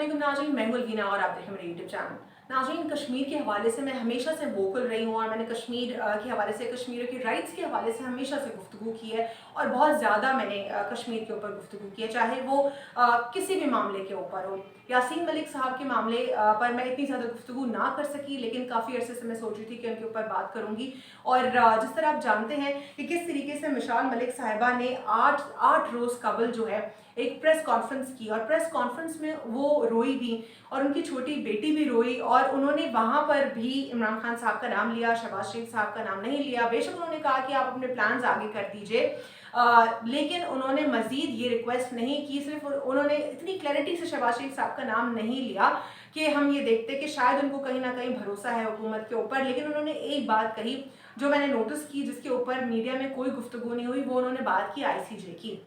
अस्सलामुअलैकुम नाज़रीन, मैं गुलवीना और आप देख रहे हैं मेरे यूट्यूब चैनल। नाज़रीन, कश्मीर के हवाले से मैं हमेशा से वोकल रही हूँ और मैंने कश्मीर के हवाले से, कश्मीर की राइट्स के हवाले से हमेशा से गुफ्तगू की है और बहुत ज़्यादा मैंने कश्मीर के ऊपर गुफ्तगू की है, चाहे वो किसी भी मामले के ऊपर हो। यासीन मलिक साहब के मामले पर मैं इतनी ज़्यादा गुफ्तगू ना कर सकी, लेकिन काफ़ी अरसे से मैं सोच रही थी कि उनके ऊपर बात करूँगी। और जिस तरह आप जानते हैं कि किस तरीके से मिशाल मलिक साहिबा ने आठ रोज़ कबल जो है एक प्रेस कॉन्फ्रेंस की, और प्रेस कॉन्फ्रेंस में वो रोई भी और उनकी छोटी बेटी भी रोई, और उन्होंने वहाँ पर भी इमरान खान साहब का नाम लिया, शहबाज शरीफ साहब का नाम नहीं लिया। बेशक उन्होंने कहा कि आप अपने प्लान्स आगे कर दीजिए, लेकिन उन्होंने मज़ीद ये रिक्वेस्ट नहीं की। सिर्फ उन्होंने इतनी क्लैरिटी से शहबाज शरीफ साहब का नाम नहीं लिया कि हम ये देखते कि शायद उनको कहीं ना कहीं भरोसा है हुकूमत के ऊपर, लेकिन उन्होंने एक बात कही जो मैंने नोटिस की, जिसके ऊपर मीडिया में कोई गुफ्तगू नहीं हुई। वो उन्होंने बात की ICJ की,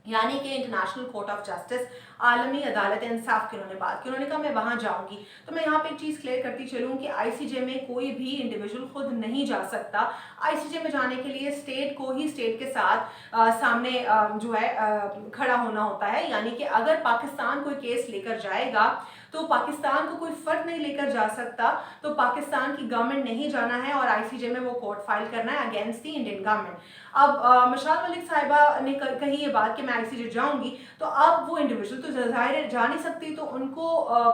यानी कि इंटरनेशनल कोर्ट ऑफ जस्टिस, आलमी अदालत इंसाफ की उन्होंने बात की। उन्होंने कहा मैं वहाँ जाऊँगी। तो मैं यहाँ पे एक चीज़ क्लियर करती चलूँ कि ICJ में कोई भी इंडिविजुअल खुद नहीं जा सकता। ICJ में जाने के लिए स्टेट को ही स्टेट के साथ सामने जो है खड़ा होना होता है, यानी कि अगर पाकिस्तान कोई केस लेकर जाएगा तो पाकिस्तान को कोई फ़र्क नहीं लेकर जा सकता, तो पाकिस्तान की गवर्नमेंट नहीं जाना है और ICJ में वो कोर्ट फाइल करना है अगेंस्ट दी इंडियन गवर्नमेंट। अब मिशाल मलिक साहिबा ने कही ये बात कि मैं ICJ जाऊंगी, तो अब वो इंडिविजुअल तो ज़ाहिर है जा नहीं सकती, तो उनको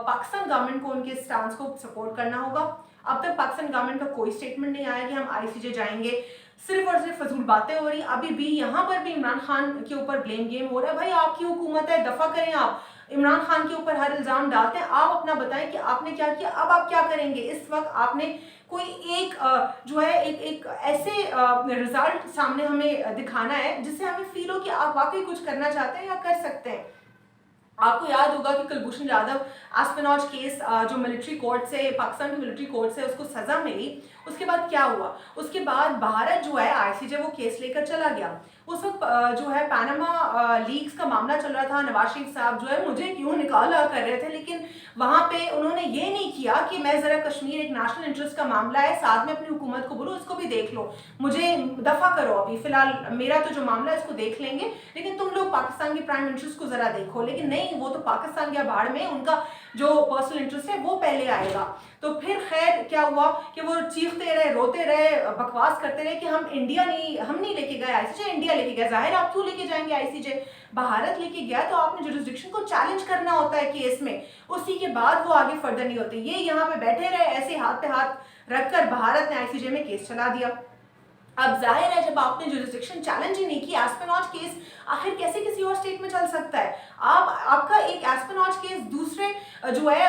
पाकिस्तान गवर्नमेंट को उनके स्टांस को सपोर्ट करना होगा। अब तक पाकिस्तान गवर्नमेंट का कोई स्टेटमेंट नहीं आया कि हम ICJ जाएंगे, सिर्फ और सिर्फ फजूल बातें हो रही। अभी भी यहाँ पर भी इमरान खान के ऊपर ब्लेम गेम हो रहा है। भाई आपकी हुकूमत है, दफा करें। आप इमरान खान के ऊपर हर इल्ज़ाम डालते हैं, आप अपना बताएं कि आपने क्या किया, अब आप क्या करेंगे। इस वक्त आपने कोई एक जो है एक ऐसे रिजल्ट सामने हमें दिखाना है जिससे हमें फील हो कि आप वाकई कुछ करना चाहते हैं या कर सकते हैं। आपको याद होगा कि कुलभूषण जाधव एस्पिनॉज केस जो मिलिट्री कोर्ट से, पाकिस्तान की मिलिट्री कोर्ट से उसको सज़ा मिली, उसके बाद क्या हुआ? उसके बाद भारत जो है ICJ वो केस लेकर चला गया। उस वक्त जो है पैनामा लीक्स का मामला चल रहा था। नवाज शरीफ साहब जो है मुझे क्यों निकाला कर रहे थे, लेकिन वहाँ पे उन्होंने ये नहीं किया कि मैं ज़रा कश्मीर एक नेशनल इंटरेस्ट का मामला है, साथ में अपनी हुकूमत को बोलो इसको भी देख लो, मुझे दफ़ा करो, अभी फ़िलहाल मेरा तो जो मामला है इसको देख लेंगे, लेकिन तुम लोग पाकिस्तान के प्राइम इंटरेस्ट को ज़रा देखो। लेकिन नहीं, वो तो पाकिस्तान के बाढ़ में उनका जो पर्सनल इंटरेस्ट है वो पहले आएगा। तो फिर खैर क्या हुआ कि वो चीखते रहे, रोते रहे, बकवास करते रहे कि हम नहीं लेके गए ICJ, इंडिया लेके गया। जाहिर आप क्यों लेके जाएंगे ICJ? भारत लेके गया तो आपने जुरिस्डिक्शन को चैलेंज करना होता है केस में, उसी के बाद वो आगे फर्दर नहीं होते। ये यहाँ पे बैठे रहे ऐसे हाथ पे हाथ रखकर, भारत ने ICJ में केस चला दिया। अब जाहिर है जब आपने जुरिस्डिक्शन चैलेंज ही नहीं की, एस्पिनॉज केस आखिर कैसे किसी और स्टेट में चल सकता है? आपका एक एस्पिनॉज केस दूसरे जो है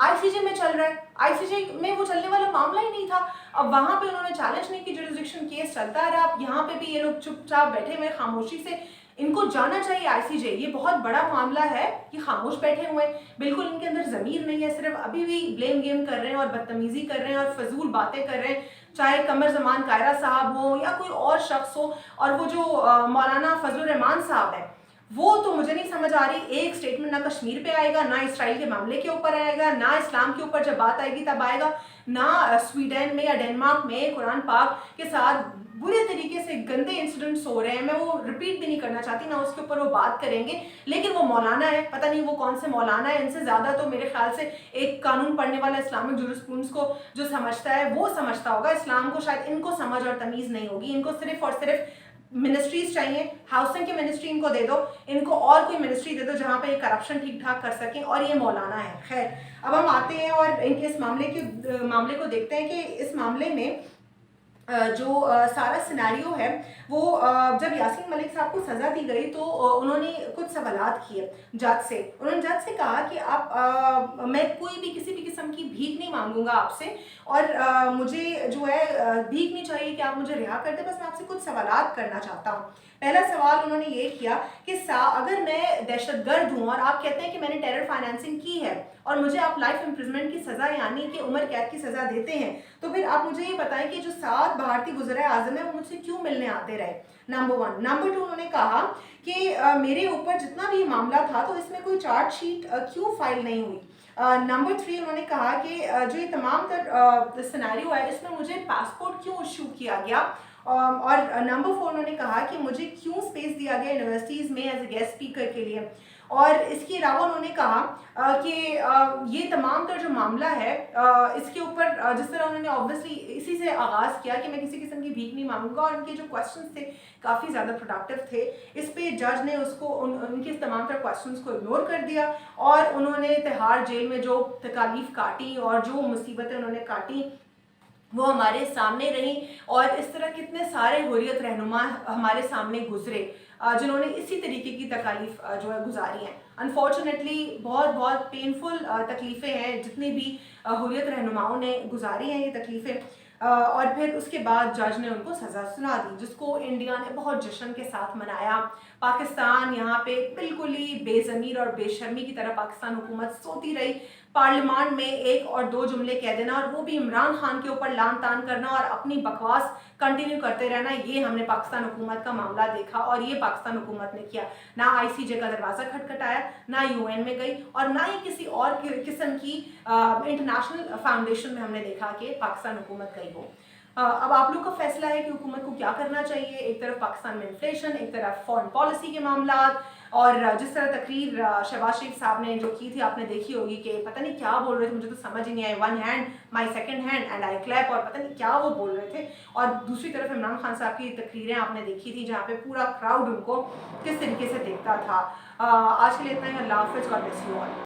ICJ में चल रहा है, ICJ में वो चलने वाला मामला ही नहीं था। अब वहां पे उन्होंने चैलेंज नहीं की, जुरिस्डिक्शन केस चलता रहा। अब यहाँ पे भी ये लोग चुपचाप बैठे हुए खामोशी से, इनको जाना चाहिए ICJ। ये बहुत बड़ा मामला है, ये खामोश बैठे हुए, बिल्कुल इनके अंदर ज़मीर नहीं है, सिर्फ अभी भी ब्लेम गेम कर रहे हैं और बदतमीजी कर रहे हैं और फजूल बातें कर रहे हैं, चाहे कमर जमान कायरा साहब हो या कोई और शख्स हो। और वो जो मौलाना फजलुर रहमान साहब है, वो तो मुझे नहीं समझ आ रही, एक स्टेटमेंट ना कश्मीर पे आएगा, ना इसराइल के मामले के ऊपर आएगा, ना इस्लाम के ऊपर जब बात आएगी तब आएगा, ना स्वीडन में या डेनमार्क में कुरान पाक के साथ बुरे तरीके से गंदे इंसिडेंट्स हो रहे हैं, मैं वो रिपीट भी नहीं करना चाहती, ना उसके ऊपर वो बात करेंगे। लेकिन वो मौलाना है, पता नहीं वो कौन से मौलाना है, इनसे ज़्यादा तो मेरे ख्याल से एक कानून पढ़ने वाला इस्लामिक जुरिस्प्रूडेंस को जो समझता है वो समझता होगा, इस्लाम को शायद इनको समझ और तमीज़ नहीं होगी। इनको सिर्फ और सिर्फ मिनिस्ट्रीज चाहिए, हाउसिंग की मिनिस्ट्री इनको दे दो, इनको और कोई मिनिस्ट्री दे दो जहाँ पे ये करप्शन ठीक ठाक कर सकें, और ये मौलाना है। खैर, अब हम आते हैं और इनके इस मामले को देखते हैं कि इस मामले में जो सारा सिनेरियो है वो जब यासीन मलिक साहब को सज़ा दी गई तो उन्होंने कुछ सवालात किए जज से। उन्होंने जज से कहा कि आप मैं कोई भी किसी भी किस्म की भीख नहीं मांगूंगा आपसे, और मुझे जो है भीख नहीं चाहिए कि आप मुझे रिहा कर दे, बस मैं आपसे कुछ सवालात करना चाहता हूँ। पहला सवाल उन्होंने ये किया कि अगर मैं दहशतगर्द हूँ और आप कहते हैं कि मैंने टेरर फाइनेंसिंग की है और मुझे आप लाइफ इम्प्रिजमेंट की सज़ा यानी कि उम्र कैद की सज़ा देते हैं, तो फिर आप मुझे ये बताएं कि जो 7 भारतीय वज़ीर आज़म है वो मुझसे क्यों मिलने आते रहे। नंबर 1। नंबर 2, उन्होंने कहा कि मेरे ऊपर जितना भी मामला था तो इसमें कोई चार्जशीट क्यों फाइल नहीं हुई। नंबर 3, उन्होंने कहा कि जो ये तमाम सिनेरियो है इसमें मुझे पासपोर्ट क्यों इशू किया गया। और नंबर 4, उन्होंने कहा कि मुझे क्यों स्पेस दिया गया यूनिवर्सिटीज़ में एज ए गेस्ट स्पीकर के लिए। اور اس کے علاوہ انہوں نے کہا کہ یہ تمام تر جو معاملہ ہے اس کے اوپر جس طرح انہوں نے آبویسلی اسی سے آغاز کیا کہ میں کسی قسم کی بھیک نہیں مانگوں گا، اور ان کے جو کویشچنس تھے کافی زیادہ پروڈکٹیو تھے، اس پہ جج نے اس کو ان کے تمام تر کویشچنس کو اگنور کر دیا، اور انہوں نے تہاڑ جیل میں جو تکالیف کاٹی اور جو مصیبتیں انہوں نے کاٹی وہ ہمارے سامنے رہیں، اور اس طرح کتنے سارے حریت رہنما ہمارے سامنے گزرے جنہوں نے اسی طریقے کی تکالیف جو ہے گزاری ہیں۔ انفارچونیٹلی بہت بہت پینفل تکلیفیں ہیں جتنی بھی حریت رہنماؤں نے گزاری ہیں یہ تکلیفیں، اور پھر اس کے بعد جج نے ان کو سزا سنا دی، جس کو انڈیا نے بہت جشن کے ساتھ منایا۔ پاکستان یہاں پہ بالکل ہی بے ضمیر اور بے شرمی کی طرح پاکستان حکومت سوتی رہی، پارلیمان میں ایک اور دو جملے کہہ دینا اور وہ بھی عمران خان کے اوپر لان تان کرنا اور اپنی بکواس کنٹینیو کرتے رہنا، یہ ہم نے پاکستان حکومت کا معاملہ دیکھا، اور یہ پاکستان حکومت نے کیا۔ نہ آئی سی جے کا دروازہ کھٹکھٹایا، نہ یو این میں گئی، اور نہ ہی کسی اور قسم کی انٹرنیشنل فاؤنڈیشن میں ہم نے دیکھا کہ پاکستان حکومت گئی ہو۔ اب آپ لوگ کا فیصلہ ہے کہ حکومت کو کیا کرنا چاہیے۔ ایک طرف پاکستان میں انفلیشن، ایک طرف فارن پالیسی کے معاملات، اور جس طرح تقریر شہباز شریف صاحب نے جو کی تھی آپ نے دیکھی ہوگی کہ پتہ نہیں کیا بول رہے تھے، مجھے تو سمجھ ہی نہیں آئی، one hand my second hand and I clap, اور پتہ نہیں کیا وہ بول رہے تھے۔ اور دوسری طرف عمران خان صاحب کی تقریریں آپ نے دیکھی تھی جہاں پہ پورا کراؤڈ ان کو کس طریقے سے دیکھتا تھا۔ آج کے لیے اتنا ہی، اللہ حافظ، گاڈ بلیس یو آل۔